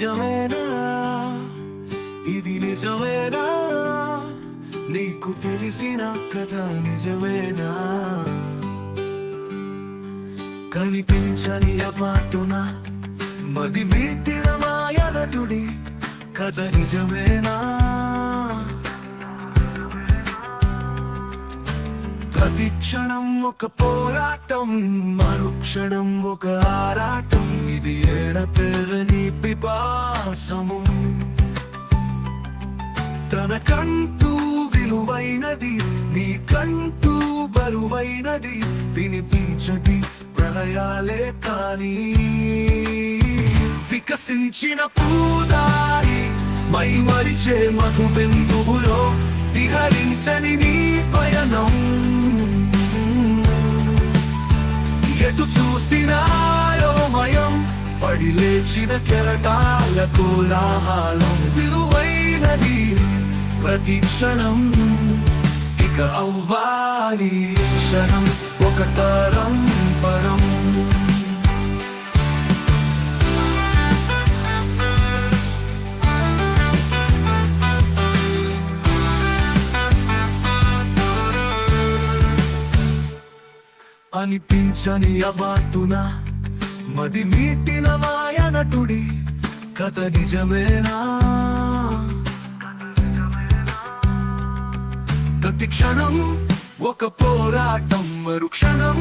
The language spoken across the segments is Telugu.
నిజమేనా? ఇది నిజమేనా? నీకు తెలిసిన కథ నిజమేనా? కనిపించని అపాటున మది మీటిన మాయనటుడి కథ నిజమేనా? ప్రతి క్షణం ఒక పోరాటం, మరుక్షణం ఒక ఆరాటం. ఇది ఎడతెరని పిపాసము, తనకంటూ విలువైనది, నీకంటూ బరువైనది. వినిపించటి ప్రళయాలే కానీ వికసించిన పూదారి, మైమరిచే మధు బిందువులో విహరించని నీ పయనం. ఎటు చూసినా అయోమయం, పడి లేచిన కెరటాల కోలాహలం. విలువైనది ప్రతి క్షణం, ఇక అవ్వాలి క్షణం ఒక తరం పరం. అనిపించని అబాటున మది మీటిన మాయనటుడి కథ నిజమేనా? ప్రతి క్షణం ఒక పోరాటం, మరుక్షణం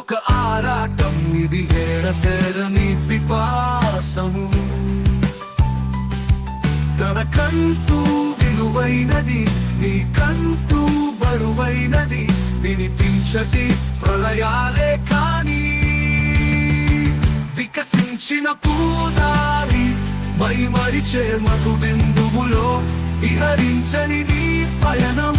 ఒక ఆరాటం. ఇది ఎడతెరని పిపాసము, తనకంటూ విలువైనది, నీకంటూ బరువైనది. వినిపించటి ప్రళయాలే కానీ వికసించిన పూదారి, మైమరిచే మధు బిందువులో విహరించని నీ పయనం.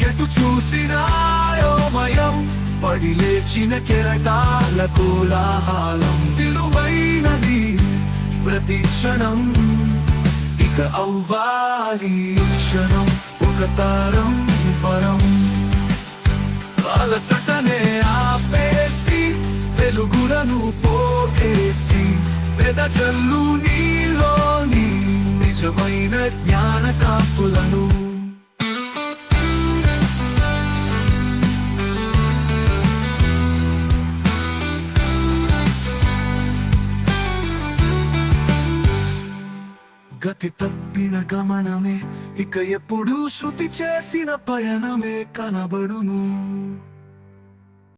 ఎటు చూసినా అయోమయం, పడి లేచిన కెరటాల కోలాహలం. విలువైనది ప్రతి క్షణం, ఇక అవ్వాలి క్షణం ఒక తరం పరం. అలసటనే ఆపేసి వెలుగులను పోగేసి వెదజల్లు నీలోని నిజమైన జ్ఞాన కాపులను. గతి తప్పిన గమనమే, ఇక ఎప్పుడు శృతి చేసిన పయనమే కనబడును.